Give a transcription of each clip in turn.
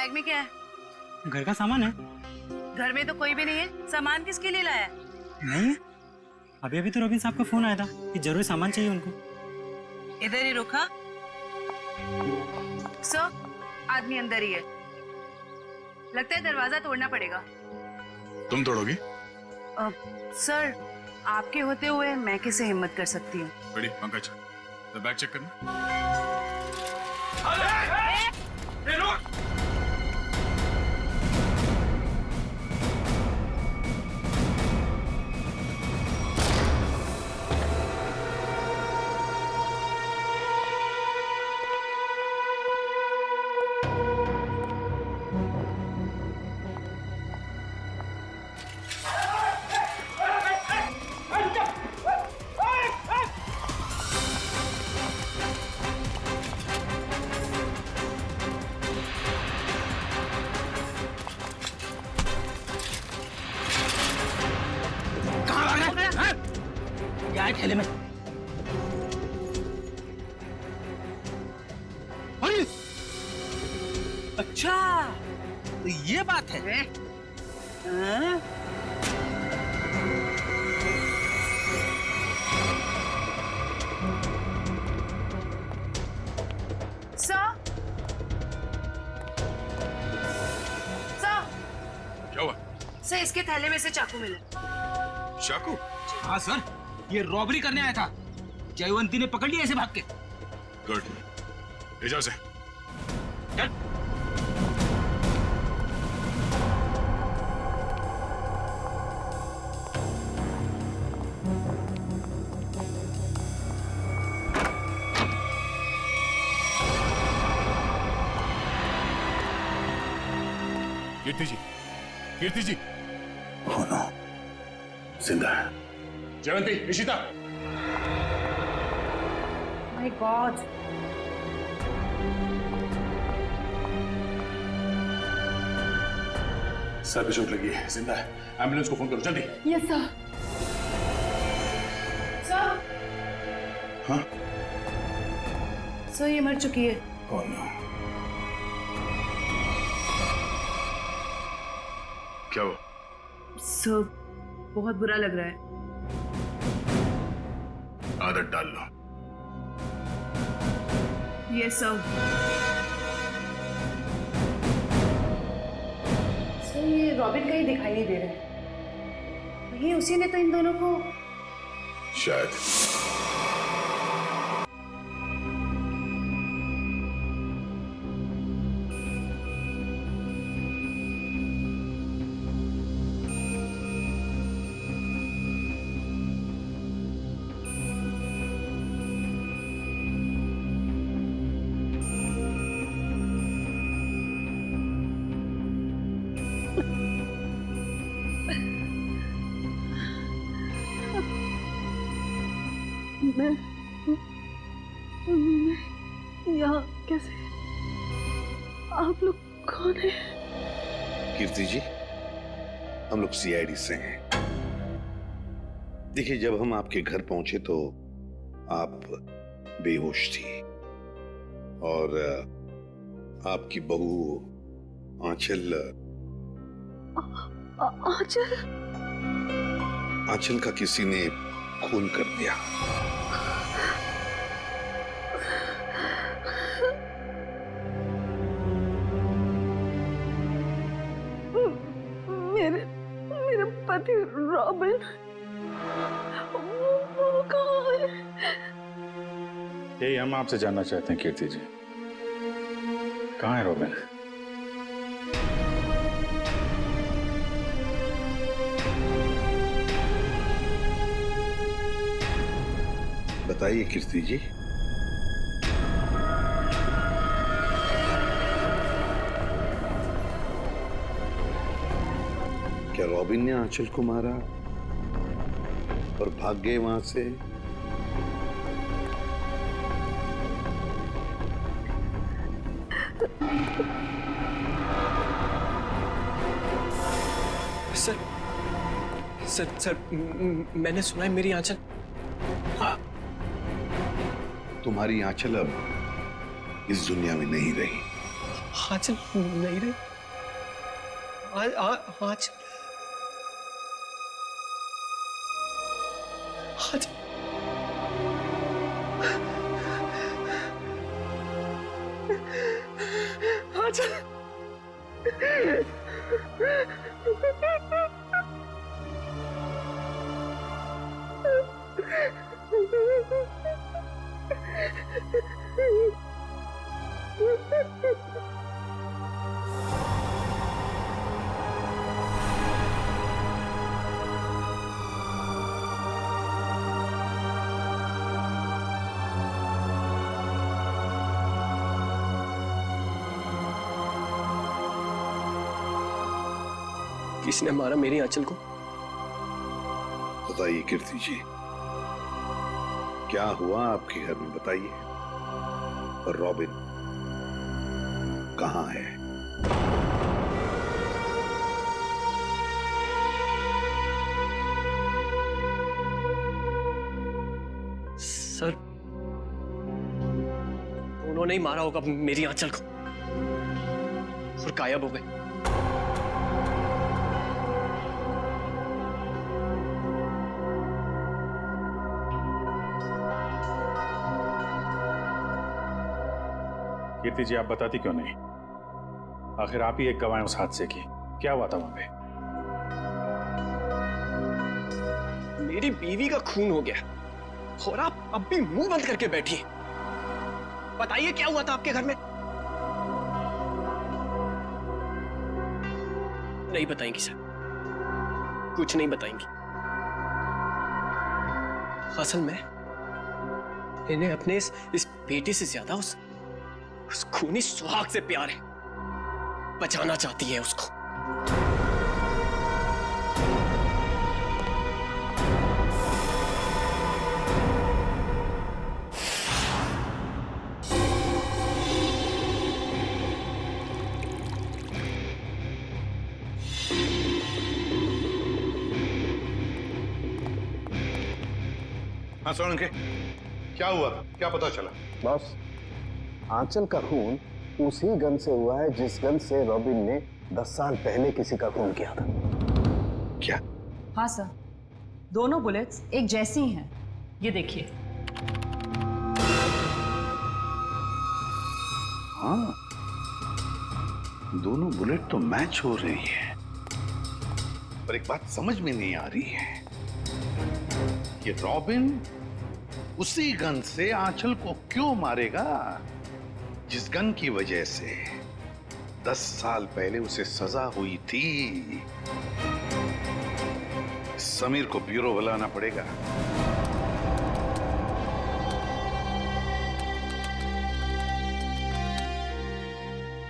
Bag में क्या है? घर का सामान है। घर में तो कोई भी नहीं है। सामान किसके लिए लाया है? नहीं है। अभी अभी तो रोबिन साहब का फोन आया था कि जरूरी सामान चाहिए उनको। इधर ही रुका। सर, आदमी अंदर ही है। लगता है दरवाजा तोड़ना पड़ेगा। तुम तोड़ोगी? सर, आपके होते हुए मैं कैसे हिम्मत कर सकती हूँ? बड़ी पंकज, तो बैग चेक करना। क्या है ठेले में? अरे अच्छा, तो ये बात है। हाँ? क्या हुआ? सर, इसके थैले में से चाकू मिला। चाकू? हाँ सर, ये रॉबरी करने आया था। जयवंती ने पकड़ लिया ऐसे भाग के। गुड, ले जाओ से। चल। कीर्ति जी, कीर्ति जी। Oh no, जिंदा है। जयवंती, इशिता। My god. सर पे चोट लगी है, जिंदा है। एम्बुलेंस को फोन करो जल्दी। Yes sir. सर। हाँ? सर, ये मर चुकी है। Oh no. क्या हुआ? सर, बहुत बुरा लग रहा है। आदत डाल लो। Yes sir. सर, ये रॉबिन कहीं दिखाई नहीं दे रहा है। ये उसी ने तो इन दोनों को। शायद। मैं यहाँ कैसे? आप लोग कौन हैं? कीर्ति जी, हम लोग सीआईडी से हैं। देखिए, जब हम आपके घर पहुंचे तो आप बेहोश थी और आपकी बहू आंचल आंचल का किसी ने खून कर दिया। मेरे पति रॉबिन, वो कहाँ है? यही हम आपसे जानना चाहते हैं कीर्ति जी, कहाँ है रॉबिन? बताइए कीर्ति जी। क्या रॉबिन ने आंचल को मारा और भाग गए वहां से? सर, मैंने सुना है मेरी आंचल। हाँ, तुम्हारी आंचल अब इस दुनिया में नहीं रही। आंचल नहीं रहे। आंचल आंचल आंचल किसने मारा मेरी आंचल को? बताइए कीर्ति जी, क्या हुआ आपके घर में, बताइए। और रॉबिन कहाँ है? सर, उन्होंने ही मारा होगा मेरी आंचल को और गायब हो गए। कीर्ति जी, आप बताती क्यों नहीं? आखिर आप ही एक गवाह हैं उस हादसे की। क्या हुआ था वहां पे? मेरी बीवी का खून हो गया और आप अब भी मुंह बंद करके बैठी। बताइए क्या हुआ था आपके घर में? नहीं बताएंगी सर, कुछ नहीं बताएंगी। असल में इन्हें अपने इस बेटे से ज्यादा उस खूनी सुहाग से प्यार है। बचाना चाहती है उसको। हाँ सोलंकी, क्या हुआ, क्या पता चला? बॉस, आंचल का खून उसी गन से हुआ है जिस गन से रॉबिन ने 10 साल पहले किसी का खून किया था। क्या? हाँ सर, दोनों बुलेट्स एक जैसी ही हैं। ये देखिए। हाँ, दोनों बुलेट तो मैच हो रही है, पर एक बात समझ में नहीं आ रही है कि रॉबिन उसी गन से आंचल को क्यों मारेगा जिस गन की वजह से 10 साल पहले उसे सजा हुई थी। समीर को ब्यूरो बुलाना पड़ेगा।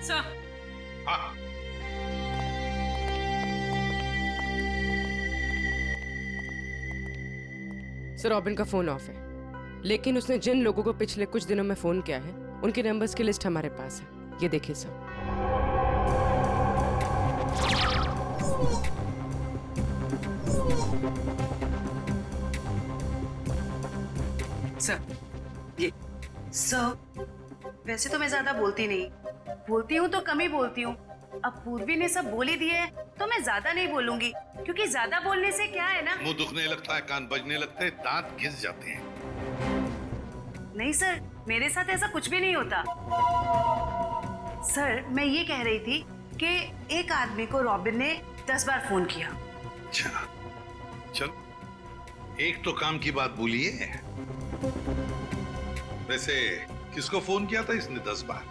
सर, हाँ, सर रॉबिन का फोन ऑफ है, लेकिन उसने जिन लोगों को पिछले कुछ दिनों में फोन किया है उनके नंबर्स की लिस्ट हमारे पास है। ये देखिए सर। सर, ये सर, वैसे तो मैं ज्यादा बोलती नहीं, बोलती हूँ तो कम ही बोलती हूँ। अब पूर्वी ने सब बोल ही दिए है तो मैं ज्यादा नहीं बोलूंगी, क्योंकि ज्यादा बोलने से क्या है ना, मुंह दुखने लगता है, कान बजने लगते हैं, दांत घिस जाते हैं। नहीं सर, मेरे साथ ऐसा कुछ भी नहीं होता। सर, मैं ये कह रही थी कि एक आदमी को रॉबिन ने 10 बार फोन किया। अच्छा, चल, एक तो काम की बात बोलिए। वैसे किसको फोन किया था इसने 10 बार?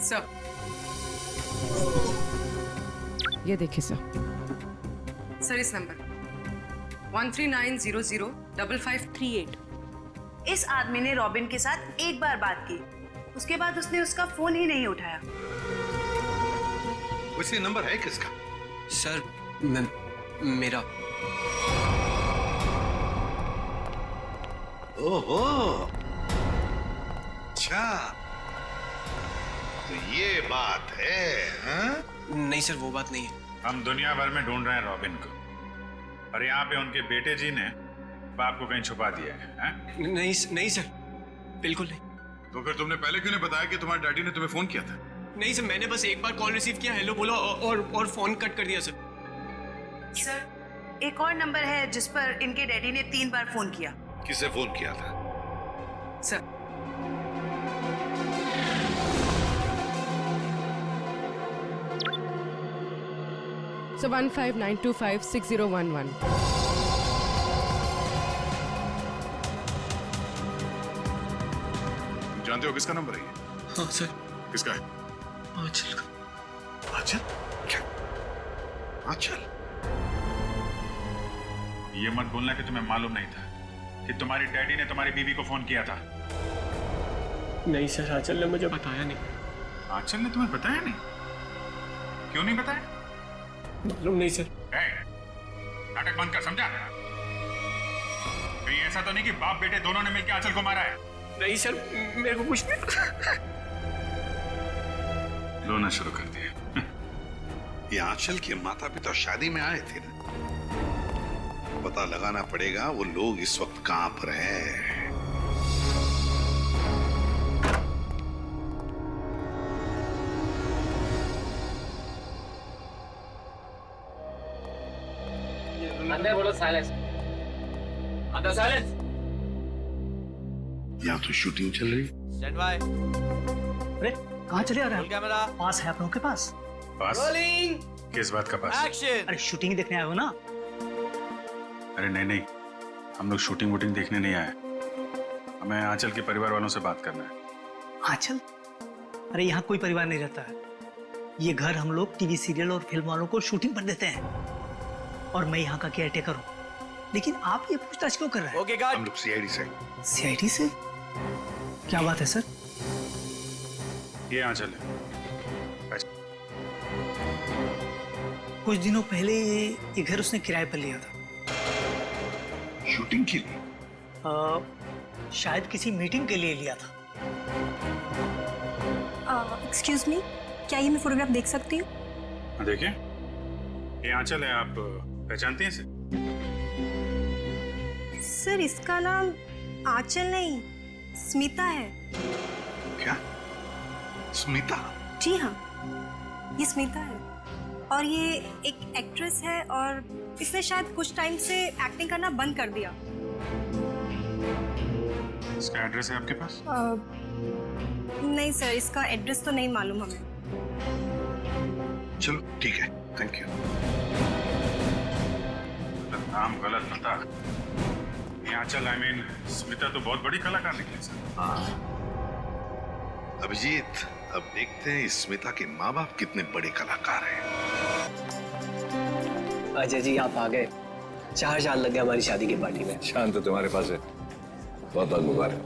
सर, ये देखिए सर, इस नंबर 13900558। इस आदमी ने रॉबिन के साथ एक बार बात की, उसके बाद उसने उसका फोन ही नहीं उठाया। वैसे नंबर है किसका? सर, मेरा। ओहो, अच्छा, तो ये बात है, हाँ? नहीं सर, वो बात नहीं है। हम दुनिया भर में ढूंढ रहे हैं रॉबिन को, और यहाँ पे उनके बेटे जी ने बाप को कहीं छुपा दिया है, हैं? नहीं सर, बिल्कुल नहीं। तो फिर तुमने पहले क्यों नहीं बताया कि तुम्हारे डैडी ने तुम्हें फोन किया था? नहीं सर, मैंने बस एक बार कॉल रिसीव किया, हेलो बोला और फोन कट कर दिया सर। सर एक और नंबर है जिस पर इनके डैडी ने 3 बार फोन किया। किसे फोन किया था? Sir So 159256011. जानते हो किसका नंबर है ये? हाँ सर। किसका है? आंचल का। आंचल? क्या? आंचल? ये मत बोलना कि तुम्हें मालूम नहीं था कि तुम्हारी डैडी ने तुम्हारी बीवी को फोन किया था। नहीं सर, आंचल ने मुझे बताया नहीं। आंचल ने तुम्हें बताया नहीं? क्यों नहीं बताया? मालूम नहीं सर। नाटक बंद कर, समझा? कहीं ऐसा तो नहीं कि बाप बेटे दोनों ने मिलकर आंचल को मारा है? नहीं सर, मेरे को कुछ नहीं। रोना शुरू कर दिया। ये आंचल के माता पिता शादी में आए थे ना, पता लगाना पड़ेगा वो लोग इस वक्त कहां पर हैं। अंदर बोलो साइलेंस। अंदर साइलेंस। यहाँ तो शूटिंग चल रही। Stand by. अरे कहाँ चले आ रहे हैं? कैमरा पास है आप लोगों के पास? पास? रोलिंग किस बात का पास? एक्शन। अरे शूटिंग देखने आए हो ना? अरे नहीं नहीं, हम लोग शूटिंग वूटिंग देखने नहीं आए। हमें आंचल के परिवार वालों से बात करना है। आंचल? अरे यहाँ कोई परिवार नहीं रहता है। ये घर हम लोग टीवी सीरियल और फिल्म वालों को शूटिंग पर देते हैं और मैं यहाँ का केयरटेकर हूँ। लेकिन आप ये पूछताछ क्यों कर रहे हैं? Okay guard. हम लोग सीआईडी से। सीआईडी से? क्या बात है सर? ये आंचल है। कुछ दिनों पहले ये घर उसने किराए पर लिया था। शूटिंग के लिए? शायद किसी मीटिंग के लिए लिया था। एक्सक्यूज मी, क्या ये मैं फोटोग्राफ देख सकती हूँ? देखिए, ये आंचल है, आप पहचानती हैं इसे? सर इसका नाम आंचल नहीं, स्मिता है। क्या? स्मिता? जी हाँ, ये स्मिता है और ये एक एक्ट्रेस है और इसने शायद कुछ टाइम से एक्टिंग करना बंद कर दिया। इसका एड्रेस है आपके पास? नहीं सर, इसका एड्रेस तो नहीं मालूम हमें। चलो ठीक है, थैंक यू। नाम गलत पता। ये आंचल आई मीन स्मिता तो बहुत बड़ी कलाकार निकली सर। अभिजीत, अब देखते हैं इस स्मिता के माँ बाप कितने बड़े कलाकार हैं। अजय जी आप आ गए। 4 साल लग गए हमारी शादी की पार्टी में। शान तो तुम्हारे पास है। बहुत बहुत मुबारक।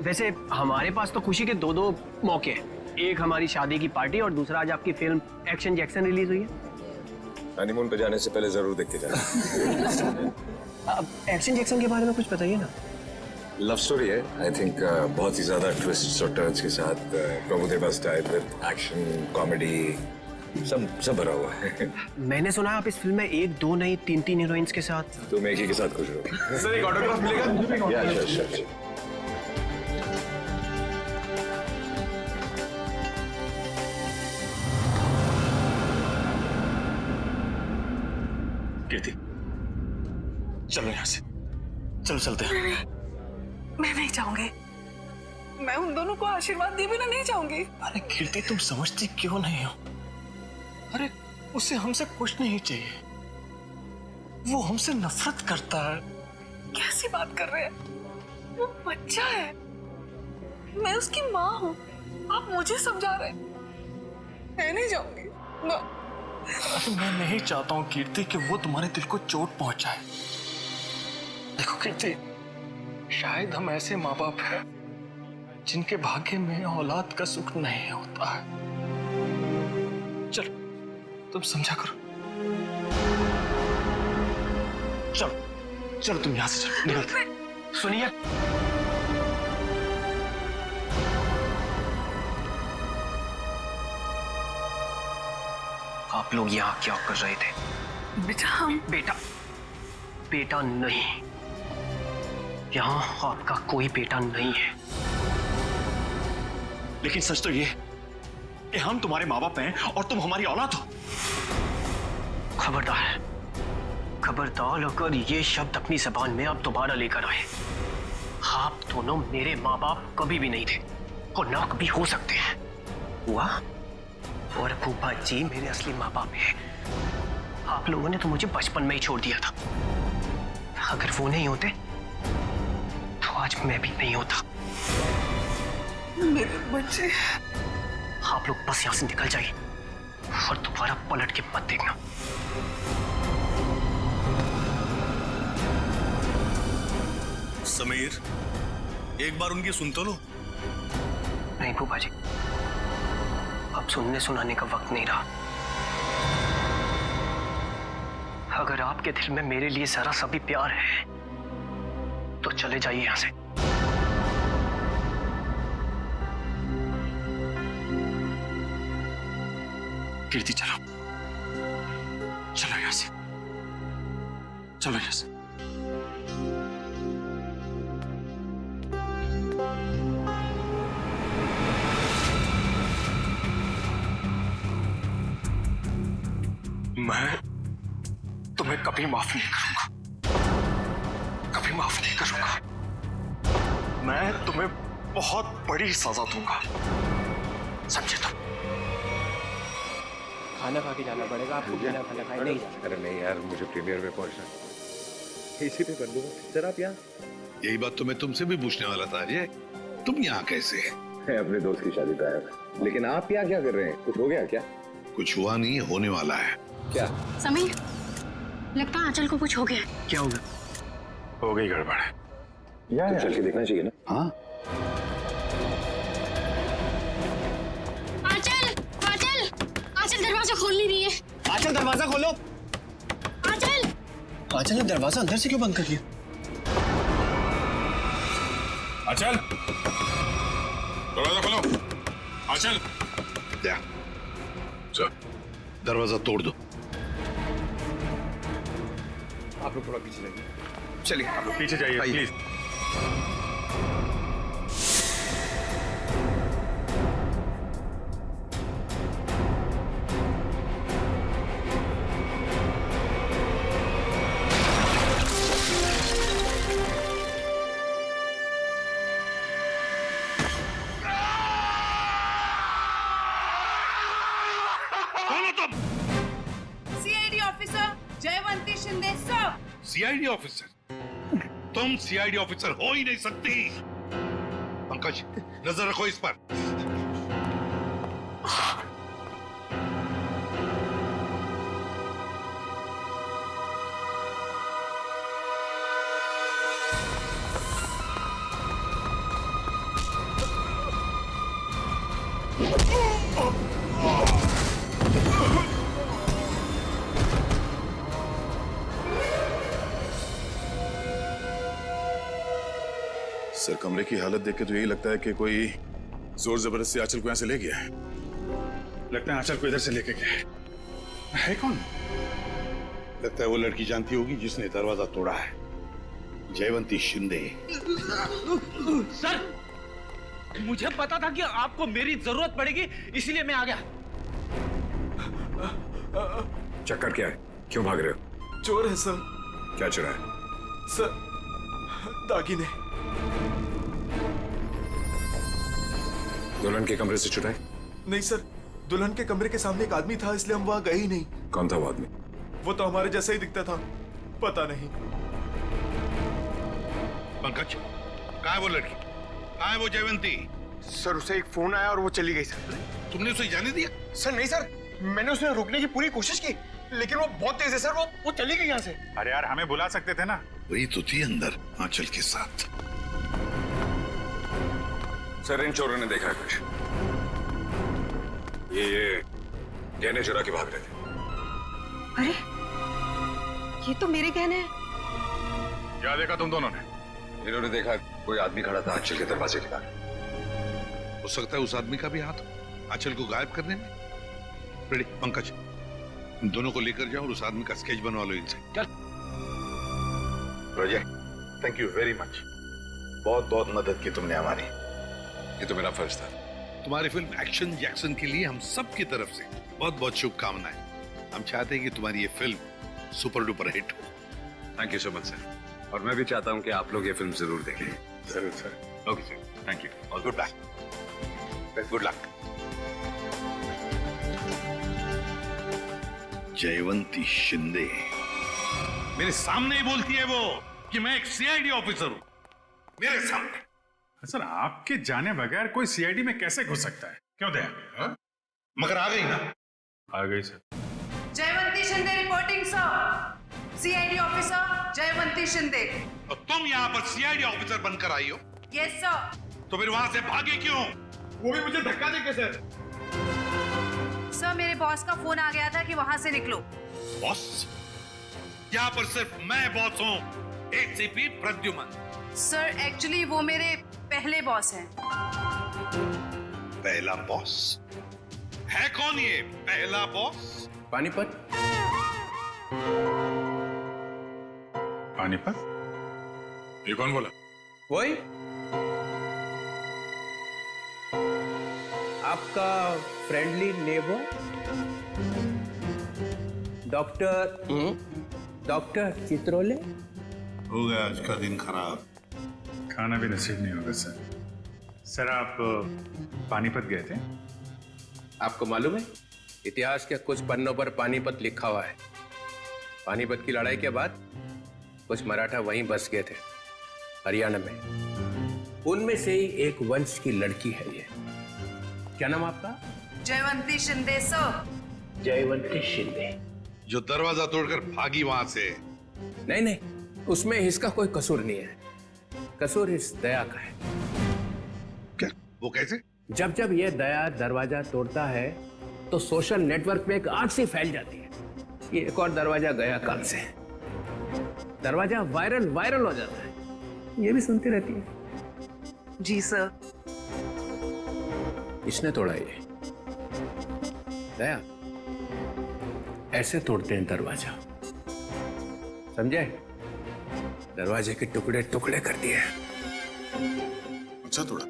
वैसे हमारे पास तो खुशी के 2 मौके हैं। एक हमारी शादी की पार्टी और दूसरा आज आपकी फिल्म एक्शन जैक्सन रिलीज हुई है। हनीमून पे जाने से पहले जरूर देख के जाना। अब एक्शन जैक्सन के बारे में कुछ बताइए ना। लव स्टोरी है, आई थिंक बहुत ही ज्यादा ट्विस्ट और टर्न्स के साथ Prabhudeva style with action comedy सब भरा हुआ है। मैंने सुना है आप इस फिल्म में 1, 2 नहीं 3 हीरोइंस के साथ। तुम एक ही के साथ खुश रहो। सर एक ऑटोग्राफ मिलेगा? या श्योर। कीर्ति, चलो यहाँ से, चलो चलते हैं। मैं नहीं चाहूंगी। मैं उन दोनों को आशीर्वाद दिए बिना नहीं चाहूंगी। अरे कीर्ति, तुम समझती क्यों नहीं हो? अरे उसे हमसे कुछ नहीं चाहिए, वो हमसे नफरत करता है। कैसी बात कर रहे हैं? वो बच्चा है, मैं उसकी माँ हूँ। आप मुझे समझा रहे हैं? मैं नहीं जाऊंगी। अरे मैं नहीं चाहता हूँ कीर्ति कि वो तुम्हारे दिल को चोट पहुंचाए। देखो कीर्ति, शायद हम ऐसे माँ बाप हैं जिनके भाग्य में औलाद का सुख नहीं होता है। चलो तुम समझा करो। चलो चलो तुम यहां से चलो, निकलते। सुनिए, आप लोग यहाँ क्या कर रहे थे? बेटा हम बेटा नहीं, यहाँ आपका कोई बेटा नहीं है। लेकिन सच तो ये है कि हम तुम्हारे माँ बाप हैं और तुम हमारी औलाद हो। खबरदार, खबरदार अगर ये शब्द अपनी जबान में अब दोबारा लेकर आए। आप दोनों मेरे माँ बाप कभी भी नहीं थे और ना कभी हो सकते हैं। हुआ और फूफा जी मेरे असली माँ बाप हैं। आप लोगों ने तो मुझे बचपन में ही छोड़ दिया था। अगर वो नहीं होते तो आज मैं भी नहीं होता। मेरे बच्चे। आप लोग बस यहां से निकल जाइए और दोबारा पलट के मत देखना। समीर, एक बार उनकी सुन तो लो। नहीं फूफा जी, अब सुनने सुनाने का वक्त नहीं रहा। अगर आपके दिल में मेरे लिए जरा सा भी प्यार है तो चले जाइए यहां से। कीर्ति चलो, चलो यहां से, चलो यहां से। मैं तुम्हें कभी माफ नहीं करूंगा, कभी माफ नहीं करूंगा। मैं तुम्हें बहुत बड़ी सजा दूंगा, समझे तुम? खाना खा के जाना पड़ेगा आपको, बिना खाना खाए नहीं जाना। अरे नहीं यार, मुझे प्रीमियर में पहुंचना, इसी पे कर दूंगा। सर आप यहाँ? यही बात तो मैं तुमसे भी पूछने वाला था अजय, तुम यहाँ कैसे? मैं अपने दोस्त की शादी पे आया था। लेकिन आप यहाँ क्या कर रहे हैं? कुछ हो गया क्या? कुछ हुआ नहीं, होने वाला है। क्या? समीर, लगता है आंचल को कुछ हो गया। क्या होगा? हो गई गड़बड़। तो चल के देखना चाहिए ना। हाँ, आंचल, आंचल, आंचल दरवाजा खोल नहीं रही है। आंचल दरवाजा खोलो। आंचल, आंचल ने दरवाजा अंदर से क्यों बंद कर दिया? आंचल, दरवाजा खोलो। आंचल, क्या? चल, दरवाजा तोड़ दो। आप लोग थोड़ा पीछे जाइए। चलिए आप लोग पीछे जाइए please. CID officer Jayvanti Shinde sir. CID officer? तुम सीआईडी ऑफिसर हो ही नहीं सकती। पंकज, नजर रखो इस पर। सर कमरे की हालत देख के तो यही लगता है कि कोई जोर जबरदस्ती आंचल को यहाँ से ले गया है। लगता है आंचल को इधर से लेके गए। है कौन? लगता है वो लड़की जानती होगी जिसने दरवाजा तोड़ा है, जयवंती शिंदे। सर, मुझे पता था कि आपको मेरी जरूरत पड़ेगी, इसीलिए मैं आ गया। चक्कर क्या है? क्यों भाग रहे हो? चोर है सर। क्या चुरा है? सर, दागिने। दुल्हन के कमरे से चुराए? नहीं सर, दुल्हन के कमरे के सामने एक आदमी था, इसलिए हम वहां गए ही नहीं। कौन था वो आदमी? वो तो हमारे जैसा ही दिखता था, पता नहीं। पंकज, कहाँ है वो लड़की? कहाँ है वो जयवंती? सर उसे एक फोन आया और वो चली गई सर। तुमने उसे जाने दिया? सर नहीं सर, मैंने उसे रोकने की पूरी कोशिश की, लेकिन वो बहुत तेज है सर। वो चली गई यहाँ से। अरे यार, हमें बुला सकते थे ना। वही तो थी अंदर आंचल के साथ। सर इन चोरों ने देखा है कुछ। ये गहने चुरा के भाग रहे थे। अरे, ये तो मेरे गहने हैं। क्या देखा तुम दोनों ने? इन्होंने देखा कोई आदमी खड़ा था आंचल के दरवाजे के पास। हो सकता है उस आदमी का भी हाथ हो आंचल को गायब करने में। रेडी पंकज, इन दोनों को लेकर जाओ और उस आदमी का स्केच बनवा लो इनसे। चल। रोजे, थैंक यू वेरी मच। बहुत बहुत मदद की तुमने हमारी। ये तो मेरा फर्ज था। तुम्हारी फिल्म एक्शन जैक्सन के लिए हम सब की तरफ से बहुत बहुत शुभकामनाएं। हम चाहते हैं कि तुम्हारी ये फिल्म सुपर डुपर हिट हो। Thank you so much sir, और मैं भी चाहता हूँ कि आप लोग ये फिल्म जरूर देखें। जरूर sir. Okay sir, thank you, all good luck, good luck. Jayvanti Shinde मेरे सामने ही बोलती है वो कि मैं एक सीआईडी ऑफिसर हूं, मेरे सामने। सर आपके जाने बगैर कोई सीआईडी में कैसे घुस सकता है? क्यों दया? हाँ? मगर आ गई ना? आ गई sir. Jayvanti Shinde reporting sir. CID officer Jayvanti Shinde. और तुम यहाँ पर सीआईडी ऑफिसर बनकर आई हो? Yes sir. तो फिर वहां से भागे क्यों? वो भी मुझे धक्का देके सर। सर मेरे बॉस का फोन आ गया था कि वहां से निकलो। बॉस? यहाँ पर सिर्फ मैं बॉस हूँ, एसीपी प्रद्युमन। सर एक्चुअली वो मेरे पहले बॉस हैं। पहला बॉस है? कौन ये पहला बॉस? पानीपत। पानीपत? ये कौन बोला? वही आपका फ्रेंडली नेबर डॉक्टर चित्रोले। हो गया आज का दिन खराब। खाना भी नसीब नहीं होगा सर। सर आप पानीपत गए थे? आपको मालूम है इतिहास के कुछ पन्नों पर पानीपत लिखा हुआ है। पानीपत की लड़ाई के बाद कुछ मराठा वहीं बस गए थे, हरियाणा में। उनमें से ही एक वंश की लड़की है ये। क्या नाम आपका? जयवंती शिंदे सर। जयवंती शिंदे जो दरवाजा तोड़कर भागी वहां से। नहीं, उसमें इसका कोई कसूर नहीं है। कसूर इस दया का है। क्या? वो कैसे? जब ये दया दरवाजा तोड़ता है तो सोशल नेटवर्क पे एक आग सी फैल जाती है। ये एक और दरवाजा गया काम से, दरवाजा वायरल हो जाता है। ये भी सुनती रहती है। जी सर। इसने तोड़ा ये दया। ऐसे तोड़ते हैं दरवाजा, समझे? दरवाजे के टुकड़े टुकड़े कर दिए। अच्छा तोड़ा।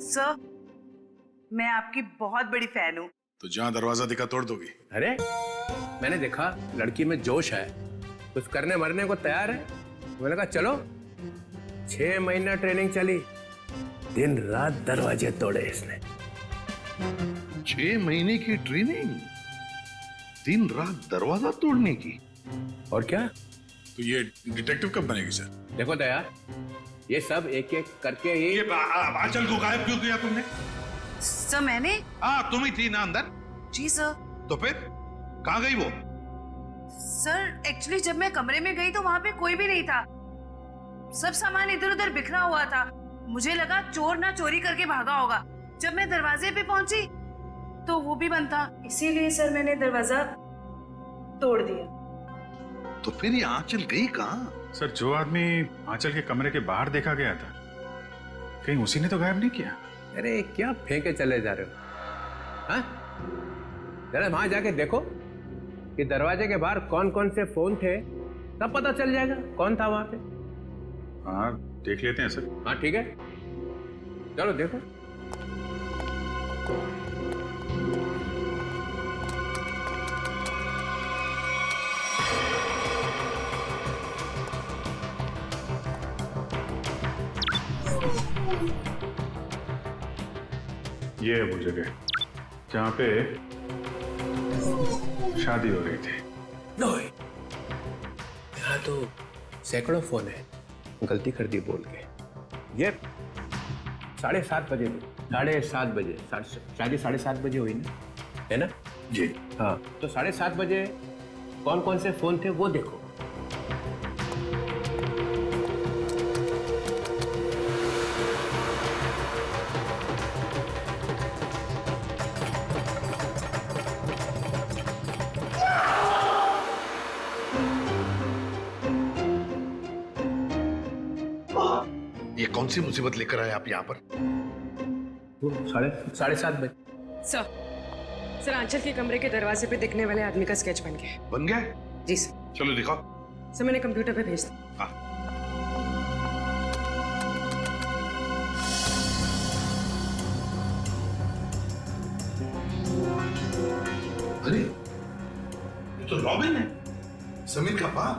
सर मैं आपकी बहुत बड़ी फैन हूँ। तो जहां दरवाजा दिखा तोड़ दोगी? अरे मैंने देखा लड़की में जोश है, कुछ करने मरने को तैयार है। मैंने कहा चलो। 6 महीना ट्रेनिंग चली, दिन रात दरवाजे तोड़े इसने। 6 महीने की ट्रेनिंग, दिन रात दरवाजा तोड़ने की। और क्या? तो ये डिटेक्टिव कब बनेगी सर? देखो दया, ये सब एक एक करके ही। ये आंचल को गायब क्यों किया तुमने? सर मैंने? हाँ तुम ही थी ना अंदर? जी सर। तो फिर कहाँ गई वो? सर एक्चुअली जब मैं कमरे में गई तो वहां पे कोई भी नहीं था। सब सामान इधर उधर बिखरा हुआ था। मुझे लगा चोर ना चोरी करके भागा होगा। जब मैं दरवाजे पे पहुंची तो वो भी बंद था, इसीलिए सर मैंने दरवाजा तोड़ दिया। तो फिर ये आंचल गई कहाँ? सर जो आदमी आंचल के कमरे के बाहर देखा गया था, कहीं उसी ने तो गायब नहीं किया? अरे क्या फेंके चले जा रहे हो? हाँ? जरा वहां जाके देखो कि दरवाजे के बाहर कौन कौन से फोन थे, तब पता चल जाएगा कौन था वहां पे। हाँ देख लेते हैं सर। हाँ ठीक है, चलो देखो। ये है वो जगह जहाँ पे शादी हो रही थी। यहाँ तो सैकड़ों फोन है, गलती कर दी बोल के। ये 7:30 बजे, 7:30 बजे शादी 7:30 बजे हुई ना, है ना? जी हाँ, तो 7:30 बजे कौन कौन से फोन थे वो देखो। ये कौन सी मुसीबत लेकर आए आप यहाँ पर? 7:30 बजे। सर आंचल के कमरे के दरवाजे पे दिखने वाले आदमी का स्केच बन गया है। बन गया? जी सर। चलो दिखाओ। सर मैंने कंप्यूटर पे भेज दिया। हाँ। अरे ये तो रॉबिन है, समीर का बाप।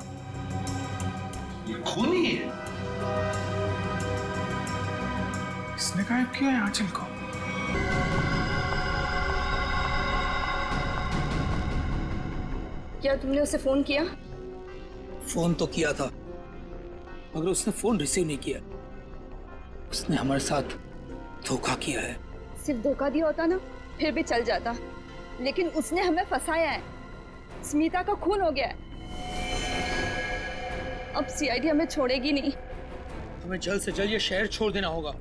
ये खूनी है। इसने गायब किया है आंचल को। क्या तुमने उसे फोन किया? फोन तो किया था, मगर उसने फोन रिसीव नहीं किया। उसने हमारे साथ धोखा किया है। सिर्फ धोखा दिया होता ना फिर भी चल जाता, लेकिन उसने हमें फंसाया है। स्मिता का खून हो गया है। अब सीआईडी हमें छोड़ेगी नहीं। हमें जल्द से जल्द ये शहर छोड़ देना होगा,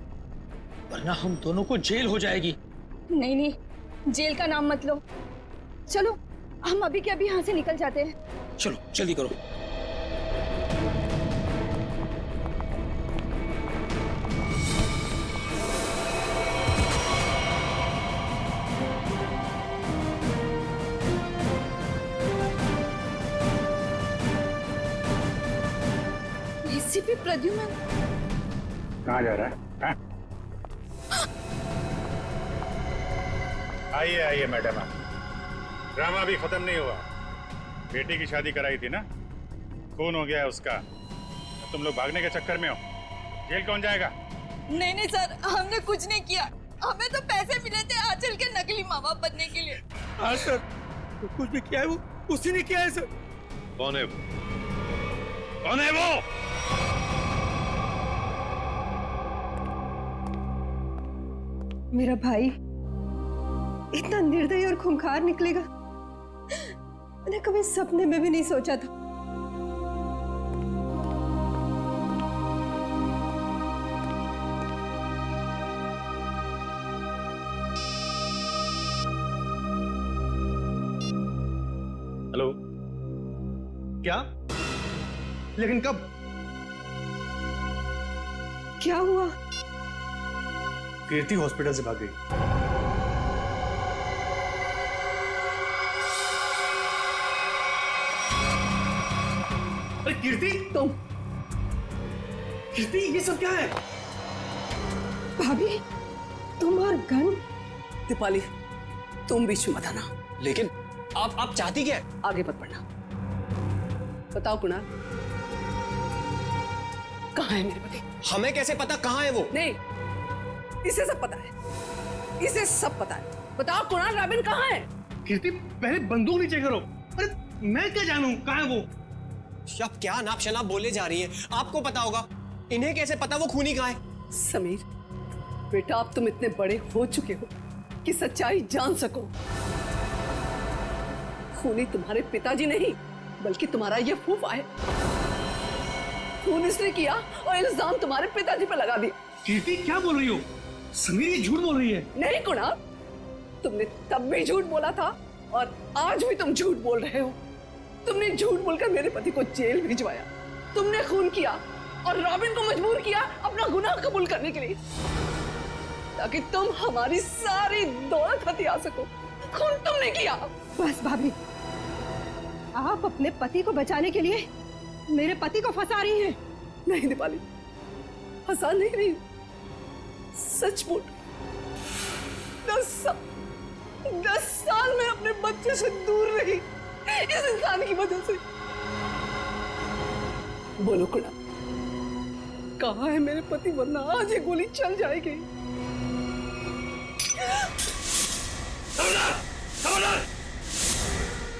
वरना हम दोनों को जेल हो जाएगी। नहीं नहीं, जेल का नाम मत लो। चलो हम अभी के अभी यहाँ से निकल जाते हैं। चलो जल्दी करो। एसीपी प्रद्युम्न कहाँ जा रहा है? हाँ? आइए आइए मैडम, ड्रामा भी खत्म नहीं हुआ। बेटी की शादी कराई थी ना, खून हो गया है उसका। तुम लोग भागने के चक्कर में हो, जेल कौन जाएगा? नहीं नहीं सर, हमने कुछ नहीं किया। हमें तो पैसे मिले थे आंचल के नकली माँ बाप बनने के लिए। हाँ सर, तो कुछ भी किया है वो उसी ने किया है सर। कौन है वो? कौन है वो? मेरा भाई इतना निर्दयी और खूंखार निकलेगा, मैंने कभी सपने में भी नहीं सोचा था। हेलो, क्या? लेकिन कब? क्या हुआ? कीर्ति हॉस्पिटल से भाग गई। अरे कीर्ति, तुम? कीर्ति ये सब क्या है? भाभी तुम और गन? दीपाली तुम बीच में मत आना। लेकिन आप चाहती क्या है? आगे मत बढ़ना। बताओ कुणाल, कहाँ है मेरे पति? हमें कैसे पता कहाँ है वो? नहीं, इसे सब पता है, इसे सब पता है। बताओ कुणाल, रॉबिन कहाँ है? कीर्ति पहले बंदूक नीचे करो। अरे मैं क्या जानूं कहाँ है वो? आप क्या नाप शनाप बोले जा रही हैं? आपको पता होगा, इन्हें कैसे पता वो खूनी कहाँ है? समीर बेटा, अब तुम इतने बड़े हो चुके हो कि सच्चाई जान सको। खूनी तुम्हारे पिताजी नहीं, बल्कि तुम्हारा ये फूफा है। खून इसने किया और इल्जाम तुम्हारे पिताजी पर लगा दिया। कीर्ति क्या बोल रही हो? समीर ये झूठ बोल रही है। नहीं कुणाल, तुमने तब भी झूठ बोला था और आज भी तुम झूठ बोल रहे हो। तुमने झूठ बोलकर मेरे पति को जेल भिजवाया, तुमने खून किया और रॉबिन को मजबूर किया अपना गुनाह कबूल करने के लिए, ताकि तुम हमारी सारी दौलत हथिया सको। खून तुमने किया। बस भाभी, आप अपने पति को बचाने के लिए मेरे पति को फंसा रही हैं। नहीं दीपाली, फंसा नहीं रही, सच बोल। 10 साल में अपने बच्चे से दूर रही इस इंसान की वजह से। बोलो कुणाल, कहाँ है मेरे पति, वरना आज ये गोली चल जाएगी।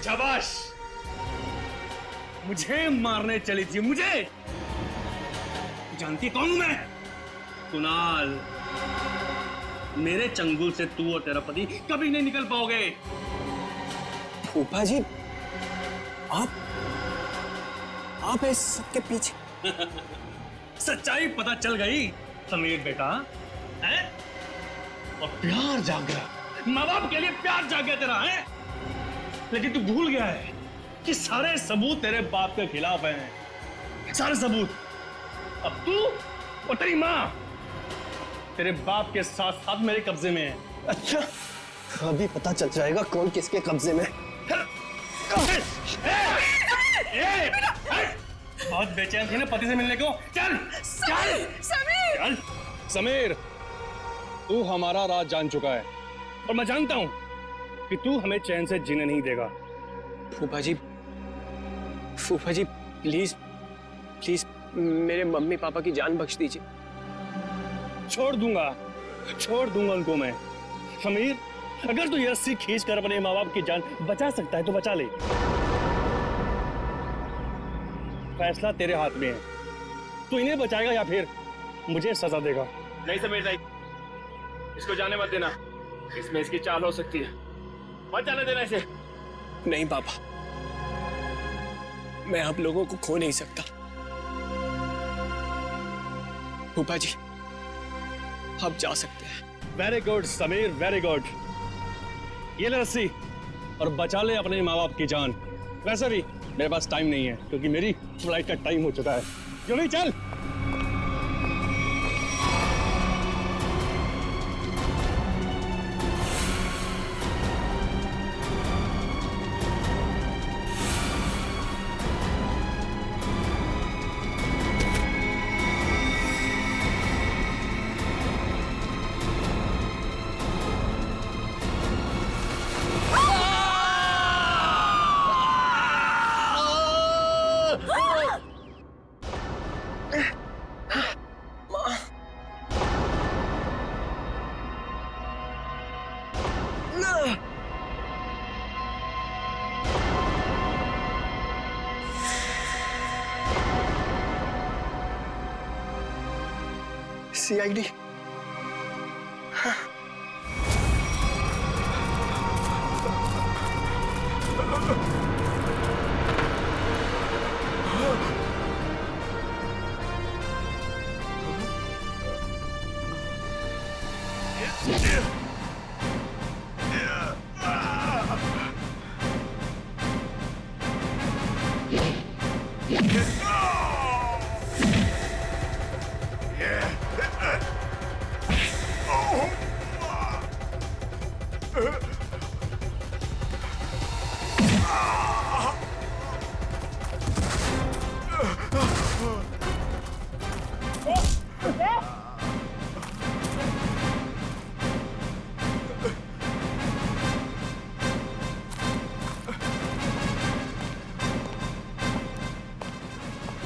शाबाश, मुझे मारने चली थी। मुझे जानती कौन हूं मैं? कुणाल, मेरे चंगुल से तू और तेरा पति कभी नहीं निकल पाओगे। फूफा जी, आप इस सबके पीछे? सच्चाई पता चल गई समीर बेटा, है? और प्यार जाग गया, माँ बाप के लिए प्यार जाग गया तेरा, है? लेकिन तू भूल गया है कि सारे सबूत तेरे बाप के खिलाफ हैं। सारे सबूत। अब तू और तेरी माँ तेरे बाप के साथ साथ मेरे कब्जे में है। अच्छा, अभी पता चल जाएगा कौन किसके कब्जे में। बहुत बेचैन थी ना पति से मिलने को। चल चल समीर, चल। समीर, तू हमारा राज जान चुका है और मैं जानता हूं कि तू हमें चैन से जीने नहीं देगा। फूफा जी प्लीज प्लीज मेरे मम्मी पापा की जान बख्श दीजिए। छोड़ दूंगा उनको मैं। समीर, अगर तू ये रस्सी खींच कर अपने माँ बाप की जान बचा सकता है तो बचा ले। फैसला तेरे हाथ में है, तू इन्हें बचाएगा या फिर मुझे सजा देगा। नहीं समीर नहीं, इसको जाने मत देना, इसमें इसकी चाल हो सकती है, मत जाने देना इसे। नहीं पापा, मैं आप लोगों को खो नहीं सकता। फूफा जी आप जा सकते हैं। Very good Sameer, very good. ये ले रस्सी और बचा ले अपने माँ बाप की जान। वैसे भी मेरे पास टाइम नहीं है क्योंकि मेरी फ्लाइट का टाइम हो चुका है। क्यों नहीं, चल। CID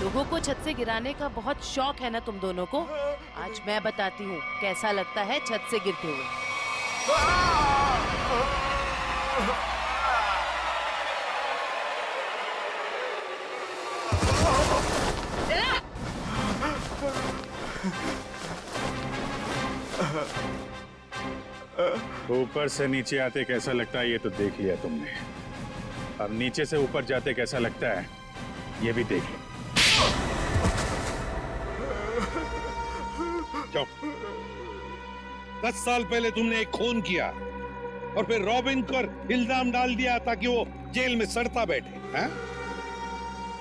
लोगों को छत से गिराने का बहुत शौक है ना तुम दोनों को। आज मैं बताती हूँ कैसा लगता है छत से गिरते हुए। ऊपर से नीचे आते कैसा लगता है ये तो देख लिया तुमने, अब नीचे से ऊपर जाते कैसा लगता है ये भी देख लो। चुप। 10 साल पहले तुमने एक खून किया और फिर रॉबिन पर इल्जाम डाल दिया ताकि वो जेल में सड़ता बैठे, हैं?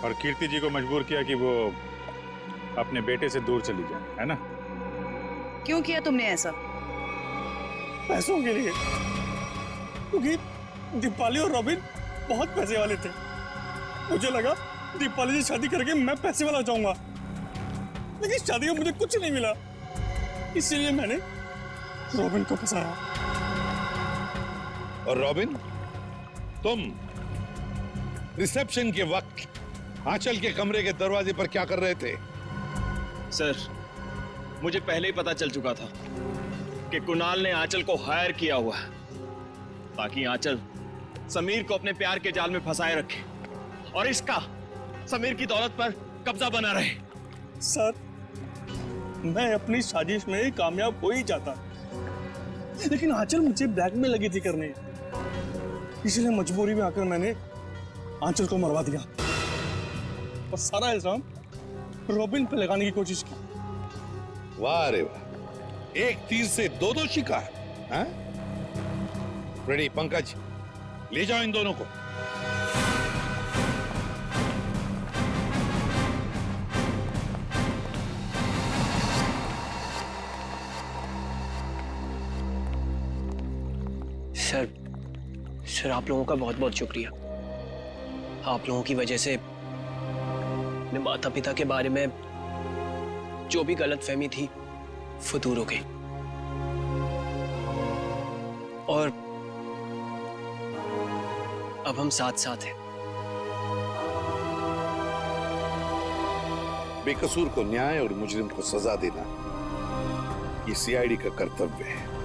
और कीर्ति जी को मजबूर किया कि वो अपने बेटे से दूर चली जाए, है ना? क्यों किया तुमने ऐसा? पैसों के लिए, क्योंकि दीपाली और रॉबिन बहुत पैसे वाले थे। मुझे लगा दीपाली से शादी करके मैं पैसे वाला जाऊंगा, लेकिन शादी में मुझे कुछ नहीं मिला, इसीलिए मैंने रॉबिन को फंसाया। और रॉबिन, तुम रिसेप्शन के वक्त आंचल के कमरे के दरवाजे पर क्या कर रहे थे? सर, मुझे पहले ही पता चल चुका था कि कुणाल ने आंचल को हायर किया हुआ है ताकि आंचल समीर को अपने प्यार के जाल में फंसाए रखे और इसका समीर की दौलत पर कब्जा बना रहे। सर, मैं अपनी साजिश में कामयाब हो ही जाता, लेकिन आंचल मुझे ब्लैकमेल लगी थी करने, इसलिए मजबूरी में आकर मैंने आंचल को मरवा दिया और सारा इल्जाम रॉबिन पे लगाने की कोशिश की। वाह रे वाह, एक तीर से दो शिकार, हैं? रेडी पंकज, ले जाओ इन दोनों को। सर आप लोगों का बहुत बहुत शुक्रिया। आप लोगों की वजह से अपने माता पिता के बारे में जो भी गलतफहमी थी वो दूर हो गई। और अब हम साथ साथ हैं। बेकसूर को न्याय और मुजरिम को सजा देना ये सीआईडी का कर्तव्य है।